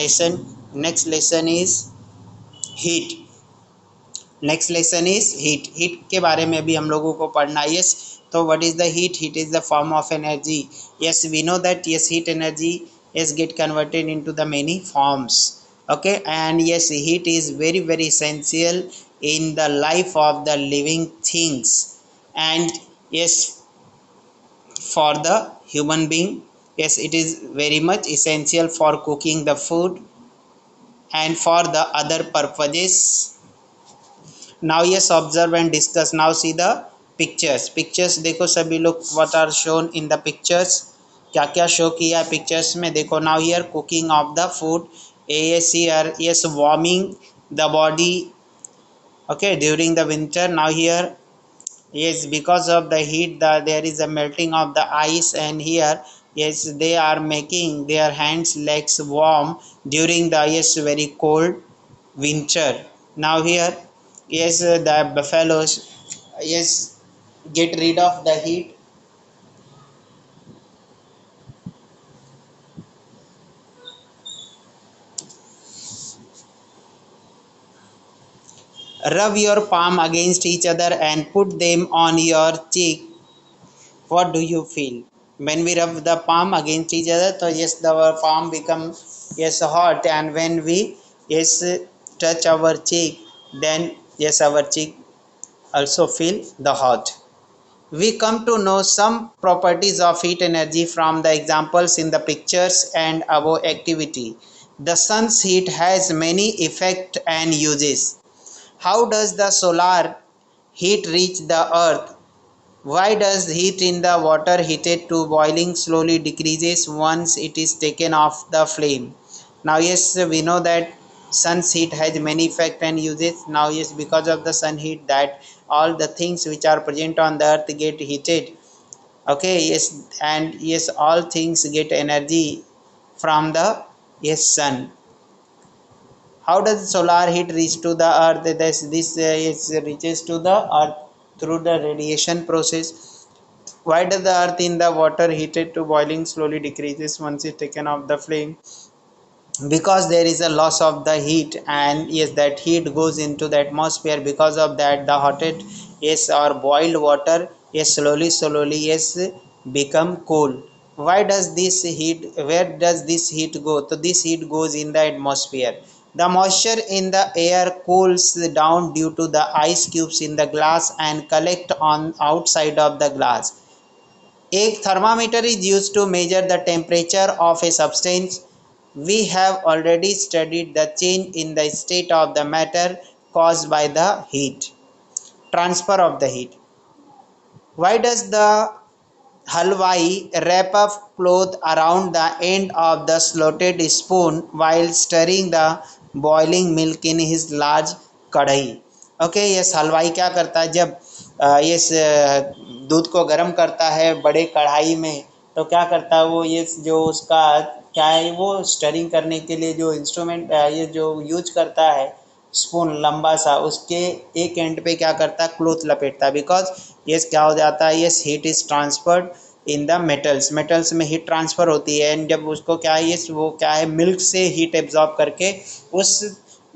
lesson. Next lesson is heat. Next lesson is heat. Heat के बारे में भी हम लोगों को पढ़ना है. यस, तो what is the heat? Heat is the form of energy. Yes, we know that. Yes, heat energy is get converted into the many forms. Okay, and yes, heat is very very essential in the life of the living things. And yes, for the human being, yes, it is very much essential for cooking the food and for the other purposes. Now yes, observe and discuss. Now see the pictures देखो सभी लोग. What are shown in the pictures? क्या क्या show किया है pictures में? देखो. Now here cooking of the food. As here yes warming the body. Okay, during the winter. Now here yes, because of the heat there is a melting of the ice, and here yes, they are making their hands legs warm during the yes very cold winter. Now here yes, the buffaloes yes get rid of the heat. Rub your palm against each other and put them on your cheek. What do you feel when we rub the palm against each other? So yes, the palm become yes hot, and when we yes touch our cheek, then yes our cheek also feel the hot. We come to know some properties of heat energy from the examples in the pictures and above activity. The sun's heat has many effects and uses. How does the solar heat reach the earth? Why does heat in the water heated to boiling slowly decreases once it is taken off the flame? Now yes, we know that sun's heat has many effects and uses. Now yes, because of the sun heat that all the things which are present on the earth get heated. Okay, yes, and yes, all things get energy from the yes sun. How does solar heat reach to the earth? This is reaches to the earth through the radiation process. Why does the earth in the water heated to boiling slowly decreases once it's taken off the flame? Because there is a loss of the heat, and yes, that heat goes into the atmosphere. Because of that, the hotted yes or boiled water yes slowly yes become cool. Why does this heat? Where does this heat go? So this heat goes in the atmosphere. The moisture in the air cools down due to the ice cubes in the glass and collect on outside of the glass. A thermometer is used to measure the temperature of a substance. We have already studied the change in the state of the matter caused by the heat. Transfer of the heat. Why does the halwai wrap a cloth around the end of the slotted spoon while stirring the boiling milk in his large कढ़ाई? Okay, yes, हलवाई क्या करता है जब yes दूध को गर्म करता है बड़े कढ़ाई में, तो क्या करता है वो ये जो उसका क्या है वो स्टरिंग करने के लिए जो इंस्ट्रूमेंट ये जो यूज करता है स्पून लंबा सा, उसके एक एंड पे क्या करता है क्लोथ लपेटता है. बिकॉज यस क्या हो जाता है yes heat is transferred in the metals में हीट ट्रांसफ़र होती है. एंड जब उसको क्या है यस वो क्या है मिल्क से हीट एब्जॉर्ब करके उस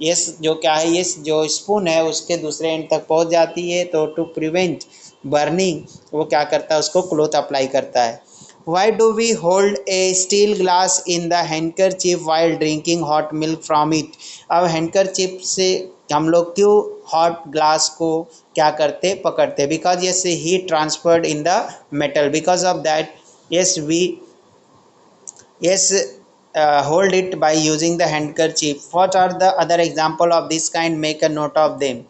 यस जो क्या है यस जो स्पून है उसके दूसरे एंड तक पहुंच जाती है. तो टू प्रिवेंट बर्निंग वो क्या करता है उसको क्लोथ अप्लाई करता है. Why do we hold a steel glass in the handkerchief while drinking hot milk from it? अब हैंडकरचिप से हम लोग क्यों हॉट ग्लास को क्या करते पकड़ते? Because yes heat transferred in the metal. Because of that yes we yes hold it by using the handkerchief. What are the other example of this kind? Make a note of them.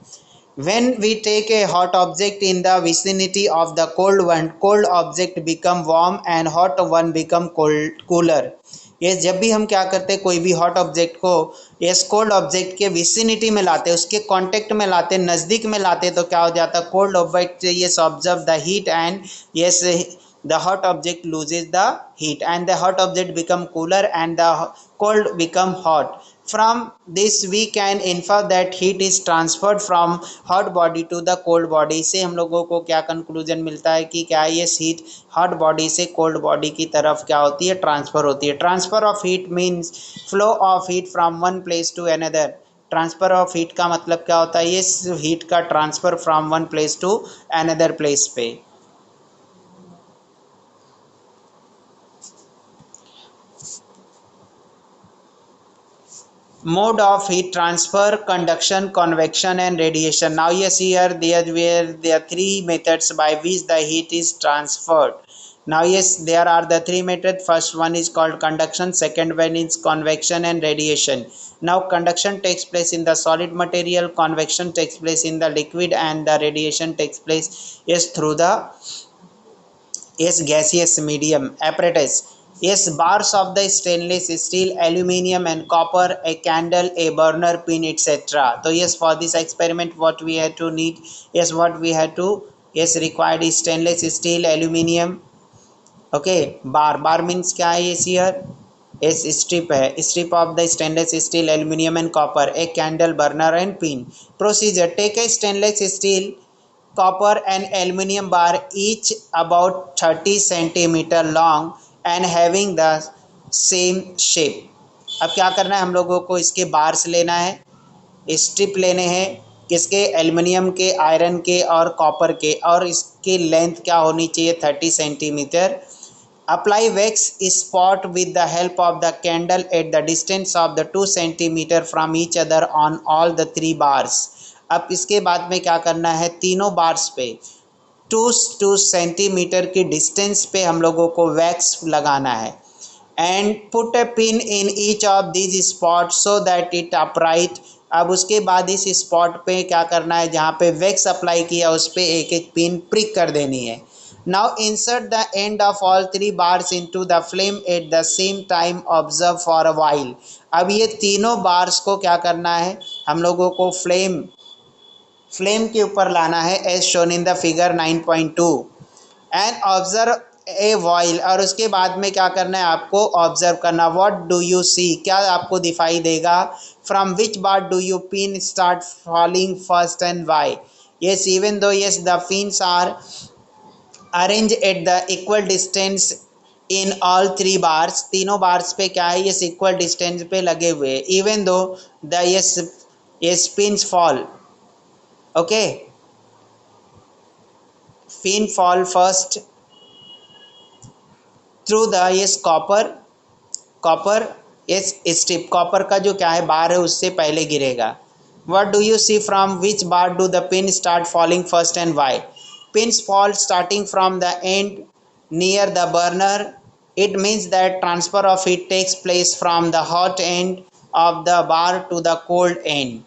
When we take a hot object in the vicinity of the cold one, cold object become warm and hot one become cooler. ये जब भी हम क्या करते हैं कोई भी hot object को यस कोल्ड ऑब्जेक्ट के विसिनिटी में लाते उसके कांटेक्ट में लाते नज़दीक में लाते तो क्या हो जाता cold object yes observe the heat and yes the hot object loses the heat and the hot object become cooler and the cold become hot. From this we can infer that heat is transferred from hot body to the cold body. से हम लोगों को क्या conclusion मिलता है कि क्या ये हीट हॉट बॉडी से कोल्ड बॉडी की तरफ क्या होती है, ट्रांसफ़र होती है. Transfer of heat means flow of heat from one place to another. Transfer of heat का मतलब क्या होता है, ये हीट का transfer from one place to another place पे. Mode of heat transfer: conduction, convection and radiation. Now yes, here there are three methods by which the heat is transferred. Now yes, there are the three methods. First one is called conduction, second one is convection and radiation. Now conduction takes place in the solid material, convection takes place in the liquid and the radiation takes place through the gaseous medium apparatus. Yes, bars of the stainless steel, aluminium and copper, a candle, a burner pin, etc. So yes, for this experiment what we had to need, required is stainless steel, aluminium. Okay, bar means क्या है ये here? Yes, strip है, strip of the stainless steel, aluminium and copper, a candle, burner and pin. Procedure: take a stainless steel, copper and aluminium bar, each about 30 centimeter long and having the same shape. अब क्या करना है, हम लोगों को इसके bars लेना है, स्ट्रिप लेने हैं, किसके, एल्युमिनियम के, आयरन के और कॉपर के, और इसकी लेंथ क्या होनी चाहिए, 30 centimetre. Apply wax spot with the help of the candle at the distance of the 2 centimetre from each other on all the 3 bars. अब इसके बाद में क्या करना है, तीनों बार्स पे 2 सेंटीमीटर की डिस्टेंस पे हम लोगों को वैक्स लगाना है. And put a pin in each of this spot so that it upright. अब उसके बाद इस स्पॉट पे क्या करना है, जहाँ पे वैक्स अप्लाई किया उस पर एक एक पिन प्रिक कर देनी है. Now insert the end of all 3 bars into the flame at the same time, observe for a while. अब ये तीनों बार्स को क्या करना है, हम लोगों को फ्लेम के ऊपर लाना है, as shown in the figure 9.2. And observe a while. और उसके बाद में क्या करना है, आपको ऑब्जर्व करना. व्हाट डू यू सी, क्या आपको दिखाई देगा. From which bar do you pin start falling first and why. yes, even though yes the pins are arranged at the equal distance in all 3 bars, तीनों bars पे क्या है, ये equal distance पे लगे हुए. Even though the yes pins fall. Okay, pin fall first through the copper strip. Copper का जो क्या है बार है उससे पहले गिरेगा. What do you see, from which bar do the pins start falling first and why? Pins fall starting from the end near the burner. It means that transfer of heat takes place from the hot end of the bar to the cold end.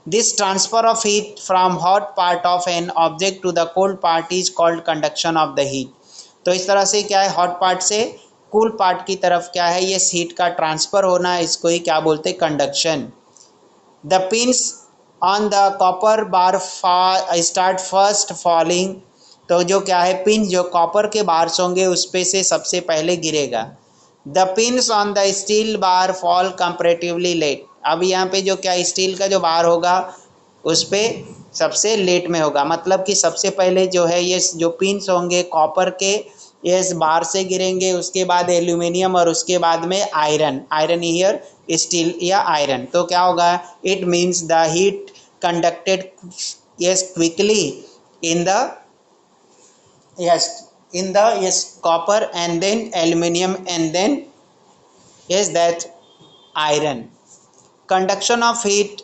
This transfer of heat from hot part of an object to the cold part is called conduction of the heat. तो इस तरह से क्या है, hot part से cool part की तरफ क्या है, ये हीट का ट्रांसफ़र होना, इसको ही क्या बोलते हैं, conduction. The pins on the copper bar start first falling. तो जो क्या है, पिन जो कॉपर के बार्स होंगे उस पे से सबसे पहले गिरेगा. The pins on the steel bar fall comparatively late. अब यहाँ पे जो क्या स्टील का जो बार होगा उस पर सबसे लेट में होगा, मतलब कि सबसे पहले जो है ये जो पिन्स होंगे कॉपर के ये इस बार से गिरेंगे, उसके बाद एल्यूमिनियम और उसके बाद में आयरन हियर स्टील या आयरन. तो क्या होगा, it means the heat conducted quickly in the copper and then aluminium and then that iron. Conduction of heat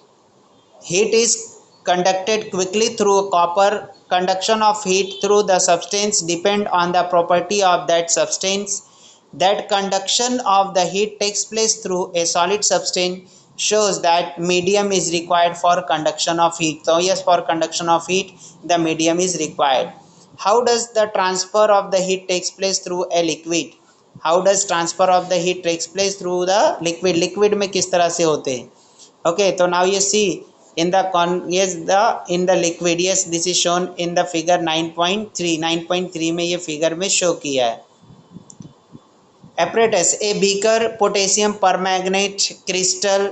is conducted quickly through copper. Conduction of heat through the substance depend on the property of that substance. That conduction of the heat takes place through a solid substance shows that medium is required for conduction of heat. So yes, for conduction of heat the medium is required. How does the transfer of the heat takes place through a liquid? How does transfer of the heat takes place through the liquid में किस तरह से होते हैं. Okay, so now you see in the liquid, yes, this is shown in the figure 9.3 में ये figure में show किया है. apparatus, a beaker, potassium permanganate crystal,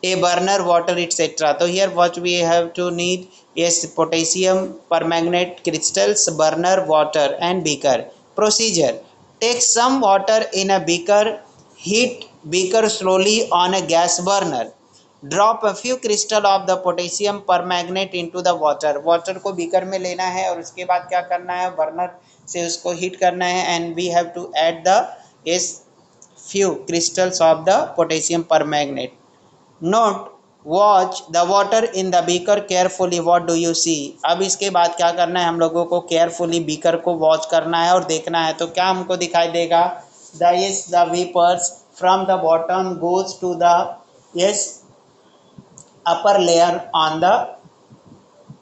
a burner, water, etc. So here what we have to need is potassium permanganate crystals, burner, water and beaker. Procedure: take some water in a beaker, heat beaker slowly on a gas burner, drop a few crystal of the potassium परमैग्नेट into the water. Water को beaker में लेना है और उसके बाद क्या करना है, बर्नर से उसको हीट करना है and we have to add the इस few crystals of the potassium permanganate. Note, watch the water in the beaker carefully. What do you see? अब इसके बाद क्या करना है, हम लोगों को केयरफुली बीकर को वॉच करना है और देखना है। तो क्या हमको दिखाई देगा, the vapors from the bottom goes to the upper layer on the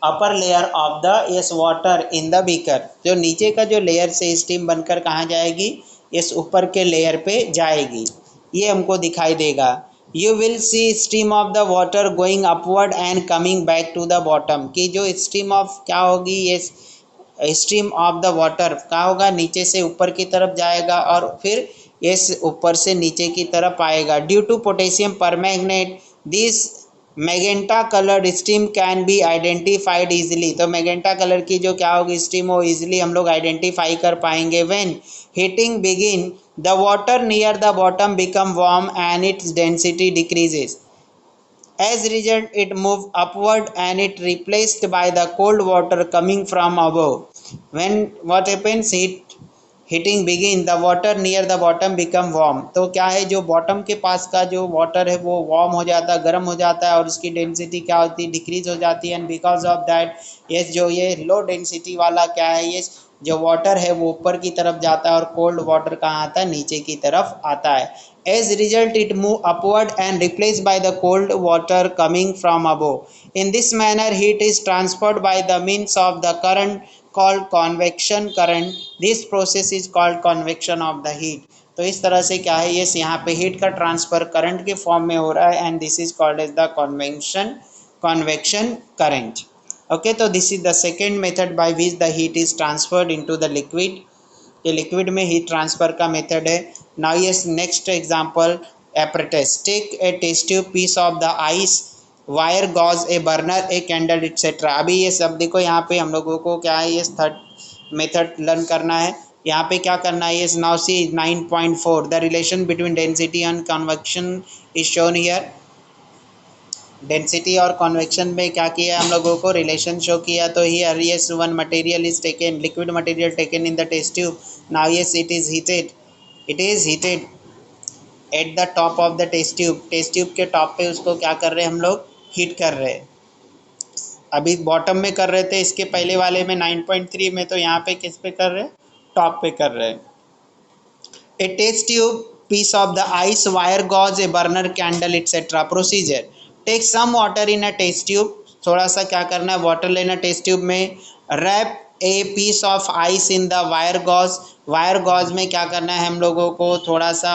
upper layer of the water in the beaker. जो नीचे का जो लेयर से स्टीम बनकर कहाँ जाएगी, ऊपर के लेयर पे जाएगी, ये हमको दिखाई देगा। You will see stream of the water going upward and coming back to the bottom, कि जो स्ट्रीम ऑफ क्या होगी, ये स्ट्रीम ऑफ द वाटर क्या होगा, नीचे से ऊपर की तरफ जाएगा और फिर ऊपर से नीचे की तरफ आएगा। Due to potassium permanganate this magenta coloured stream can be identified easily. तो मैजेंटा कलर की जो क्या होगी स्ट्रीम, वो इजीली हम लोग आइडेंटिफाई कर पाएंगे। When heating begin the water near the bottom become warm and its density decreases, as result it move upward and it replaced by the cold water coming from above। when what happens, heating begin the water near the bottom become warm. तो क्या है, जो bottom के पास का जो water है वो warm हो जाता है, गर्म हो जाता है और उसकी डेंसिटी क्या होती है, डिक्रीज हो जाती है। एंड बिकॉज ऑफ दैट जो ये लो डेंसिटी वाला क्या है, जो वाटर है वो ऊपर की तरफ जाता है और कोल्ड वाटर कहाँ आता है, नीचे की तरफ आता है। As result, it move upward and replaced by the cold water coming from above. In this manner, heat is transferred by the means of the current called convection current. This process is called convection of the heat. तो इस तरह से क्या है, ये यहाँ पे heat का ट्रांसफर करंट के फॉर्म में हो रहा है and this is called as the convection current. Okay, तो this is the second method by which the heat is transferred into the liquid. ये लिक्विड में हीट ट्रांसफर का मेथड है। Now yes next example, apparatus, take a test tube, piece of the ice, wire gauze, a burner, a candle etcetera. अभी ये सब देखो, यहाँ पे हम लोगों को क्या है, ये थर्ड मेथड लर्न करना है। यहाँ पे क्या करना है, ये now see 9.4 the relation between density and convection is shown here. Density और कन्वेक्शन में क्या किया हम लोगों को, रिलेशन शो किया। तो here yes one material is taken, liquid material taken in the test tube. Now yes it is heated at the top of the test tube के टॉप पे उसको क्या कर रहे हैं हम लोग, हीट कर रहे हैं। अभी बॉटम में कर रहे थे, इसके पहले वाले में 9.3 में, तो यहाँ पे किस पे कर रहे हैं, टॉप पे कर रहे हैं। A test tube, piece of the ice, wire gauze, a burner, candle etc. Procedure: take some water in a test tube, थोड़ा सा क्या करना है, वाटर लेना टेस्ट ट्यूब में। Wrap a piece of ice in the wire gauze, wire gauze में क्या करना है हम लोगों को, थोड़ा सा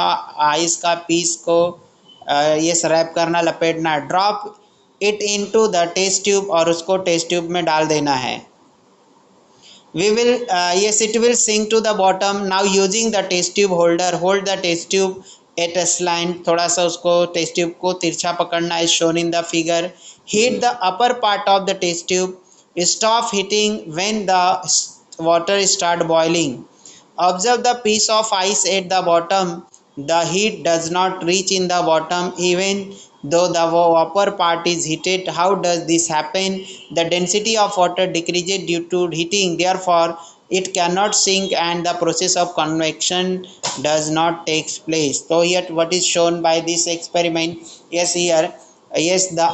आइस का पीस को ये रैप करना, लपेटना। Drop it into the test tube, और उसको टेस्ट ट्यूब में डाल देना है। we will yes, it will sink to the bottom. Now using the test tube holder, hold the test tube at a slant, थोड़ा सा उसको टेस्ट ट्यूब को तिरछा पकड़ना है, shown in the figure. Heat the upper part of the test tube, stop heating when the water start boiling. Observe the piece of ice at the bottom, the heat does not reach in the bottom even though the upper part is heated. How does this happen? The density of water decreases due to heating, therefore it cannot sink and the process of convection does not take place. So here what is shown by this experiment, yes here, yes the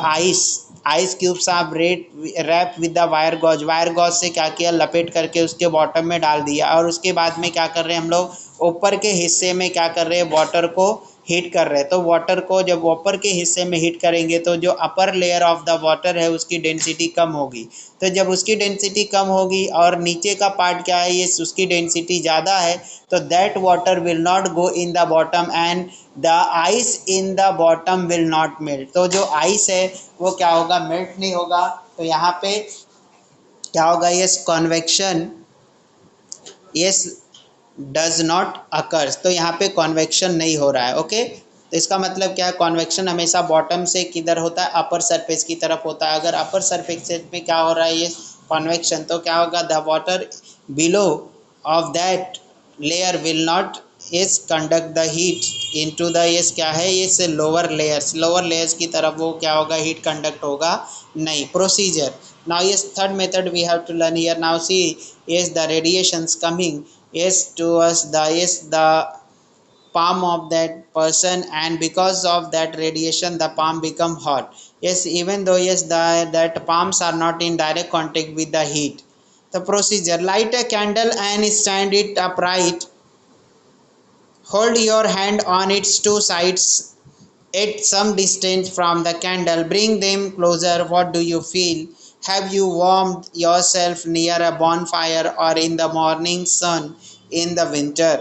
ice cubes are wrapped with the wire gauze, wire gauze से क्या किया, लपेट करके उसके bottom में डाल दिया। और उसके बाद में क्या कर रहे हैं हम लोग, ऊपर के हिस्से में क्या कर रहे हैं, वाटर को हीट कर रहे हैं। तो वाटर को जब ऊपर के हिस्से में हीट करेंगे तो जो upper layer of the water है उसकी डेंसिटी कम होगी। तो जब उसकी डेंसिटी कम होगी और नीचे का पार्ट क्या है, ये उसकी डेंसिटी ज़्यादा है, तो that water will not go in the bottom and the ice in the bottom will not melt. तो जो आइस है वो क्या होगा, मेल्ट नहीं होगा। तो यहाँ पे क्या होगा, yes convection, yes does not occurs, तो यहाँ पे कॉन्वेक्शन नहीं हो रहा है। ओके, तो इसका मतलब क्या है, कॉन्वेक्शन हमेशा बॉटम से किधर होता है, अपर सरफेस की तरफ होता है। अगर अपर सरफेस में क्या हो रहा है, ये कॉन्वेक्शन, तो क्या होगा, the water below of that layer will not is conduct the heat into the, ये क्या है, ये लोअर लेयर्स की तरफ वो क्या होगा, हीट कंडक्ट होगा नहीं। Procedure, now yes, third method we have to learn here. Now see, yes, the radiations coming, yes, towards the, yes, the palm of that person, and because of that radiation the palm become hot. Yes, even though, yes, the that palms are not in direct contact with the heat. The procedure: light a candle and stand it upright. Hold your hand on its two sides at some distance from the candle. Bring them closer. What do you feel? Have you warmed yourself near a bonfire or in the morning sun in the winter?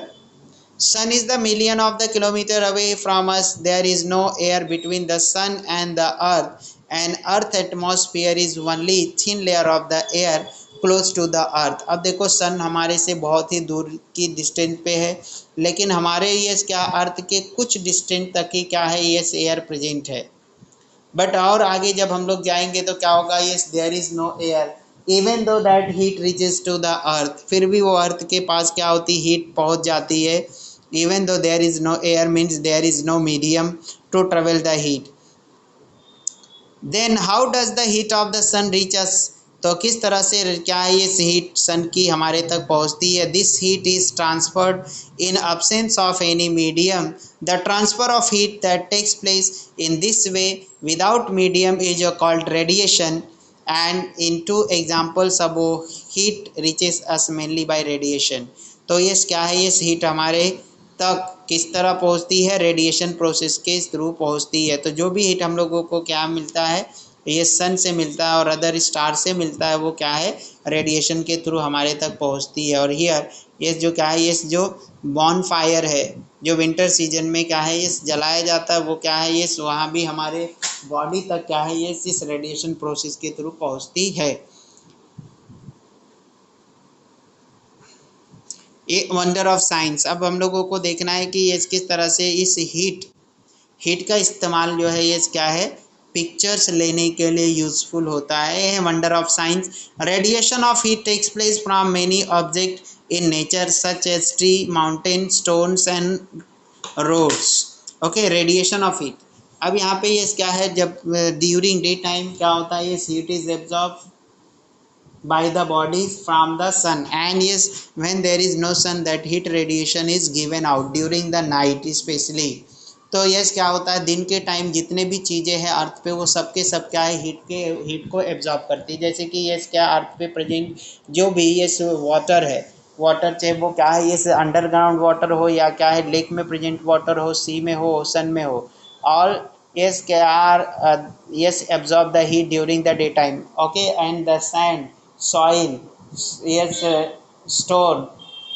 Sun is the million of the kilometer away from us. There is no air between the sun and the earth, and earth atmosphere is only thin layer of the air close to the earth. अब देखो, सन हमारे से बहुत ही दूर की distance पे है, लेकिन हमारे ये क्या, अर्थ के कुछ डिस्टेंस तक ही क्या है, ये एयर प्रेजेंट है। बट और आगे जब हम लोग जाएंगे तो क्या होगा, yes, there is no air. Even though that heat reaches to the earth, फिर भी वो अर्थ के पास क्या होती, हीट पहुंच जाती है। Even though there is no air means there is no medium to travel the heat. Then how does the heat of the sun reach us, तो किस तरह से क्या है, ये हीट सन की हमारे तक पहुंचती है। This heat is transferred in absence of any medium. The transfer of heat that takes place in this way without medium is called radiation, and in two examples अब heat reaches us mainly by radiation. तो ये क्या है, ये heat हमारे तक किस तरह पहुंचती है, रेडिएशन प्रोसेस के थ्रू पहुंचती है। तो जो भी हीट हम लोगों को क्या मिलता है, ये सन से मिलता है और अदर स्टार से मिलता है, वो क्या है, रेडिएशन के थ्रू हमारे तक पहुंचती है। और हियर ये जो क्या है, ये जो बॉन फायर है, जो विंटर सीजन में क्या है, ये जलाया जाता है, वो क्या है, ये वहाँ भी हमारे बॉडी तक क्या है, ये इस रेडिएशन प्रोसेस के थ्रू पहुँचती है। ये वंडर ऑफ साइंस, अब हम लोगों को देखना है कि ये किस तरह से इस हीट का इस्तेमाल जो है, ये क्या है, पिक्चर्स लेने के लिए यूजफुल होता है। ये wonder of science. Radiation of heat takes place from many object in nature such as tree, mountain, stones and roads. Okay, radiation of heat. अब यहाँ पे ये क्या है, जब ड्यूरिंग डे टाइम क्या होता है, ये heat is absorb by the body from the sun, and yes, when there is no sun, that heat radiation is given out during the night especially। तो यस क्या होता है, दिन के टाइम जितने भी चीज़ें हैं अर्थ पे, वो सब के सब क्या है, हीट को एब्जॉर्ब करती है। जैसे कि यस क्या, अर्थ पे प्रेजेंट जो भी यस वाटर है, वाटर चाहे वो क्या है, ये अंडरग्राउंड वाटर हो या क्या है, लेक में प्रेजेंट वाटर हो, सी में हो, ओशन में हो, all yes are yes absorb the heat during the daytime। Okay, and the sand, soil, yes, stone,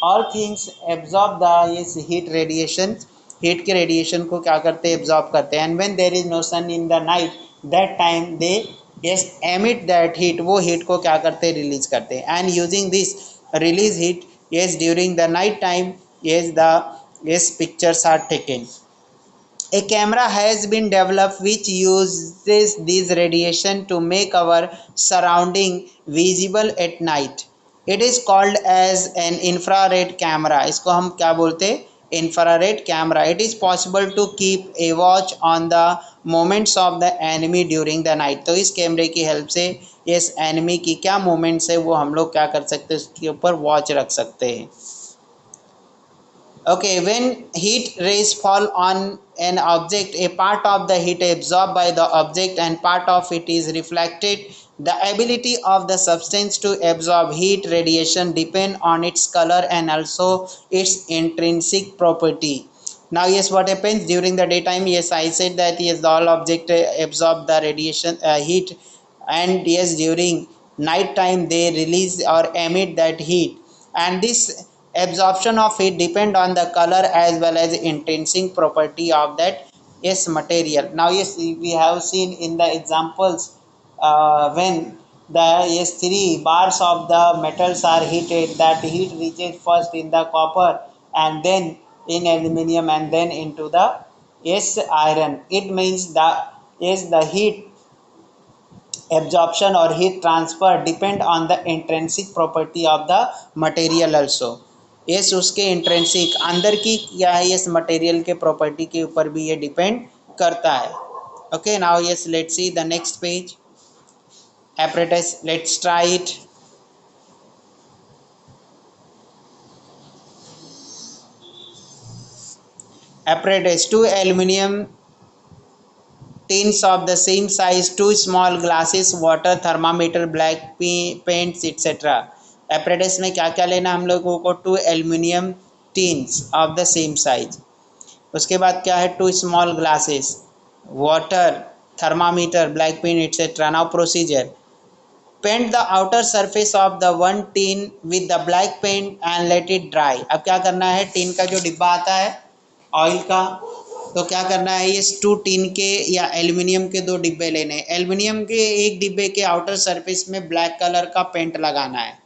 all things absorb the yes heat radiation। Heat के रेडिएशन को क्या करते हैं, एब्जॉर्ब करते हैं। And when there is no sun in the night, that time they yes emit that heat, वो heat को क्या करते हैं, रिलीज करते हैं। And using this release heat yes during the night time, yes the yes pictures are taken। A camera has been developed which uses this radiation to make our surrounding visible at night. It is called as an infrared camera। इसको हम क्या बोलते हैं, infrared camera। It is possible to keep a watch on the movements of the enemy during the night। तो इस कैमरे की help से इस एनिमी की क्या मूवमेंट्स है, वो हम लोग क्या कर सकते हैं, उसके ऊपर वॉच रख सकते हैं। Okay, when heat rays fall on an object, a part of the heat absorbed by the object and part of it is reflected. The ability of the substance to absorb heat radiation depend on its color and also its intrinsic property। Now, yes, what happens during the daytime? Yes, I said that yes, the all object absorb the radiation heat, and yes, during night time they release or emit that heat, and this absorption of heat depend on the color as well as intrinsic property of that yes material। Now yes, we have seen in the examples when the yes three bars of the metals are heated, that heat reaches first in the copper, and then in aluminium and then into the yes iron. It means the yes the heat absorption or heat transfer depend on the intrinsic property of the material also. yes उसके intrinsic अंदर की क्या है इस material के property के ऊपर भी ये डिपेंड करता है. Okay now yes let's see the next page. apparatus, let's try it. apparatus, two aluminum tins of the same size, two small glasses, water, thermometer, black paints etc. apparatus में क्या क्या लेना हम लोगों को, two aluminium tins of the same size. उसके बाद क्या है, two small glasses, water, thermometer, black pen etcetera. Now procedure. Paint the outer surface of the one tin with the black paint and let it dry. अब क्या करना है, tin का जो डिब्बा आता है ऑयल का, तो क्या करना है, ये टू टीन के या एल्यूमिनियम के दो डिब्बे लेने हैं. एल्यूमिनियम के एक डिब्बे के आउटर सरफेस में ब्लैक कलर का पेंट लगाना है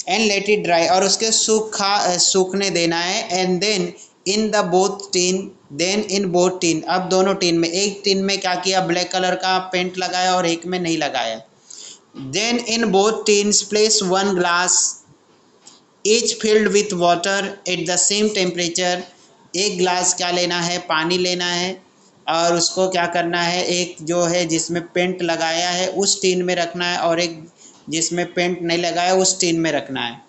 एंड लेट इट ड्राई, और उसके सूखने देना है. And then in the both tin, then in both tin, अब दोनों टीन में, एक टीन में क्या किया, ब्लैक कलर का पेंट लगाया और एक में नहीं लगाया. Then in both tins place one glass each filled with water at the same temperature. एक ग्लास क्या लेना है, पानी लेना है, और उसको क्या करना है, एक जो है जिसमें पेंट लगाया है उस टीन में रखना है और एक जिसमें पेंट नहीं लगाया उस टीन में रखना है.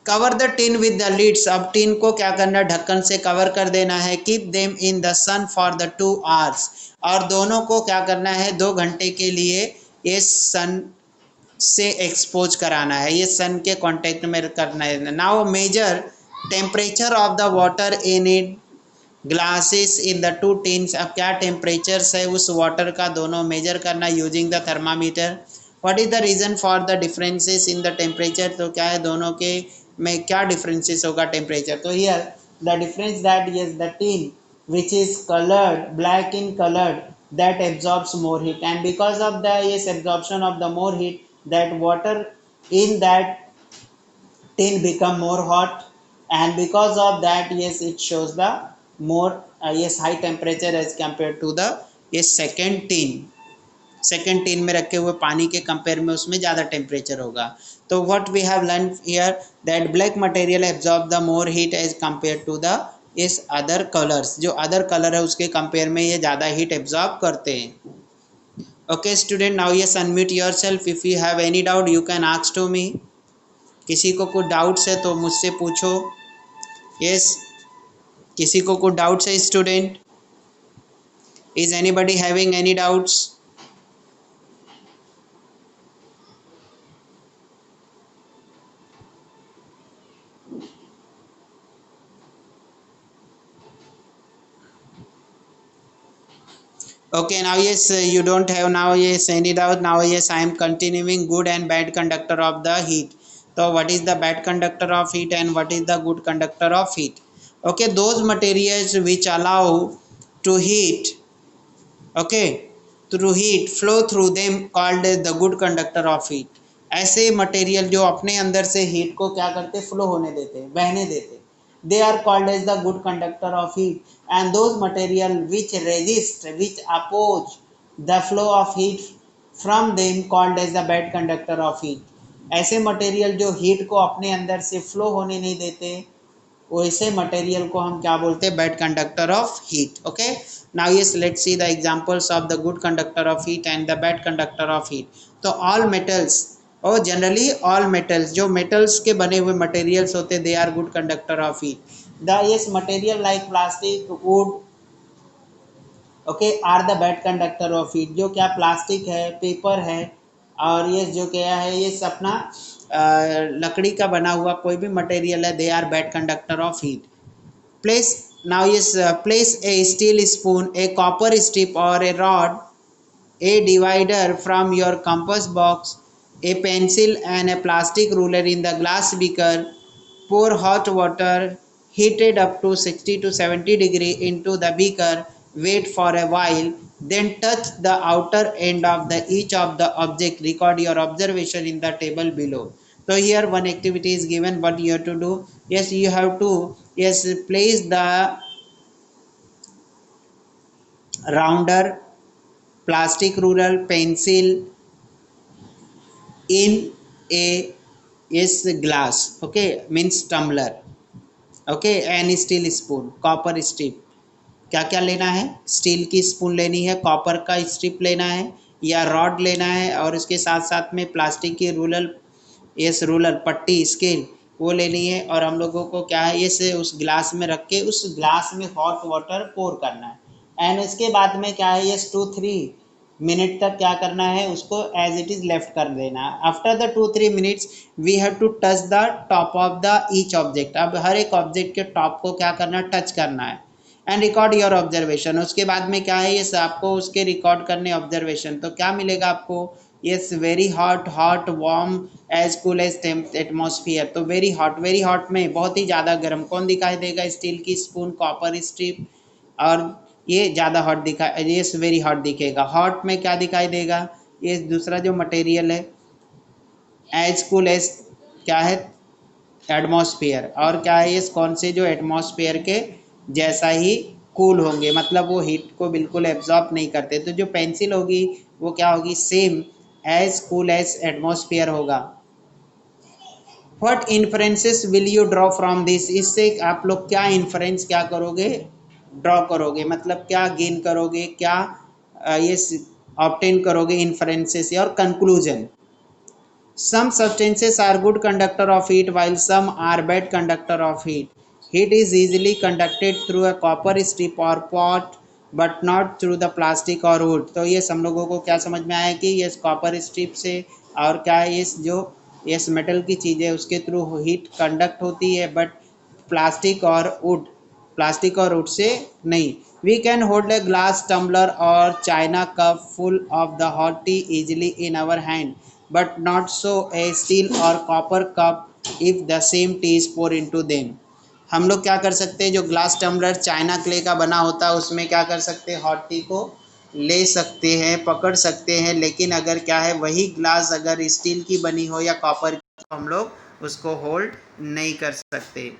Cover the tin with the lids. अब टीन को क्या करना, ढक्कन से कवर कर देना है. Keep them in the sun for the 2 hours. और दोनों को क्या करना है, 2 घंटे के लिए ये सन से एक्सपोज कराना है, ये सन के कांटेक्ट में करना है. Now measure temperature of the water in it glasses in the two tins. अब क्या टेम्परेचर है उस वाटर का, दोनों मेजर करना using the thermometer. What is the reason for the differences in the temperature. तो क्या है, दोनों के में क्या डिफरेंसेस होगा टेम्परेचर. तो here the difference that is the tin which is colored black in colored that absorbs more heat, and because of the yes absorption of the more heat, that water in that tin become more hot, and because of that yes it shows the more yes high temperature as compared to the yes second tin. Second tin में रखे हुए पानी के compare में उसमें ज़्यादा temperature होगा. तो what we have learn here, that black material absorb the more heat as compare to the is other colours. जो अदर कलर है उसके कंपेयर में ये ज़्यादा हीट एब्जॉर्ब करते हैं. Okay student, now yes unmute yourself. If you have any doubt you can ask to me. किसी को कुछ डाउट्स है तो मुझसे पूछो. यस किसी को कुछ डाउट्स है student. Is anybody having any doubts. Okay, now yes you don't have now yes any doubt. Now yes I am continuing good and bad conductor of the heat. So what is the bad conductor of heat and what is the good conductor of heat. Okay, those materials which allow to heat, okay, through heat flow through them called as the good conductor of heat. ऐसे material जो अपने अंदर से heat को क्या करते, flow होने देते, बहने देते, they are called as the good conductor of heat. And those material which resist, which oppose the flow of heat from them called as the bad conductor of heat. ऐसे material जो heat को अपने अंदर से flow होने नहीं देते, वैसे मटेरियल को हम क्या बोलते हैं, bad conductor of heat. Okay now yes let's see the examples of the good conductor of heat and the bad conductor of heat. तो ऑल मेटल्स और जनरली ऑल मेटल्स, जो मेटल्स के बने हुए मटेरियल्स होते हैं, they are good conductor of heat. The yes material like plastic, wood, okay, are the bad conductor of heat. जो क्या प्लास्टिक है, पेपर है, और ये जो क्या है, ये अपना लकड़ी का बना हुआ कोई भी मटेरियल है, they are bad conductor of heat. Place now yes place a steel spoon, a copper strip और a rod, a divider from your compass box, a pencil and a plastic ruler in the glass beaker. Pour hot water heated up to 60 to 70 degree into the beaker. Wait for a while, then touch the outer end of the each of the object. Record your observation in the table below. So here one activity is given, what you have to do, yes you have to, yes, place the rounder plastic ruler pencil in a, yes, glass, okay, means tumbler, okay, and steel spoon, copper strip, क्या क्या लेना है, steel की spoon लेनी है, copper का strip लेना है या रॉड लेना है, और उसके साथ साथ में प्लास्टिक की रूलर, यस रूलर पट्टी स्केल वो लेनी है, और हम लोगों को क्या है, ये उस ग्लास में रख के उस ग्लास में हॉट वाटर पोर करना है, एंड उसके बाद में क्या है, ये 2-3 मिनट तक क्या करना है, उसको एज इट इज लेफ्ट कर देना है। After the 2-3 minutes we have to touch the top of the each object, अब हर एक ऑब्जेक्ट के टॉप को क्या करना है, टच करना है, एंड रिकॉर्ड योर ऑब्जर्वेशन। उसके बाद में क्या है, ये आपको उसके रिकॉर्ड करने ऑब्जर्वेशन, तो क्या मिलेगा आपको, yes very hot, hot, warm, as cool as atmosphere, तो वेरी हॉट में बहुत ही ज़्यादा गर्म कौन दिखाई देगा, स्टील की स्पून, कॉपर स्ट्रिप, और ये ज़्यादा हॉट दिखा, ये वेरी हॉट दिखेगा। हॉट में क्या दिखाई देगा, ये दूसरा जो मटेरियल है, एज कूल एज क्या है, एटमॉस्फेयर, और क्या है, ये कौन से जो एटमॉस्फेयर के जैसा ही कूल होंगे, मतलब वो हीट को बिल्कुल एब्जॉर्ब नहीं करते, तो जो पेंसिल होगी वो क्या होगी, same as cool as atmosphere होगा। What inferences will you draw from this, इससे आप लोग क्या इन्फ्रेंस क्या करोगे, ड्रॉ करोगे, मतलब क्या गेन करोगे, क्या ये ऑब्टेन करोगे इन्फ्रेंसेस और conclusion. Some substances are good conductor of heat while some are bad conductor of heat. Heat is easily conducted through a copper strip or pot but not through the plastic or wood. तो ये हम लोगों को क्या समझ में आया कि ये कॉपर स्ट्रिप से और क्या है, ये जो ये मेटल की चीज़ है उसके थ्रू हीट कंडक्ट होती है, बट प्लास्टिक और वुड से नहीं। We can hold a glass tumbler or china cup full of the hot tea easily in our hand, but not so a steel or copper cup if the same tea is poured into them. हम लोग क्या कर सकते हैं, जो glass tumbler China clay का बना होता है उसमें क्या कर सकते हैं, हॉट टी को ले सकते हैं, पकड़ सकते हैं, लेकिन अगर क्या है वही ग्लास अगर स्टील की बनी हो या कॉपर की, तो हम लोग उसको होल्ड नहीं कर सकते।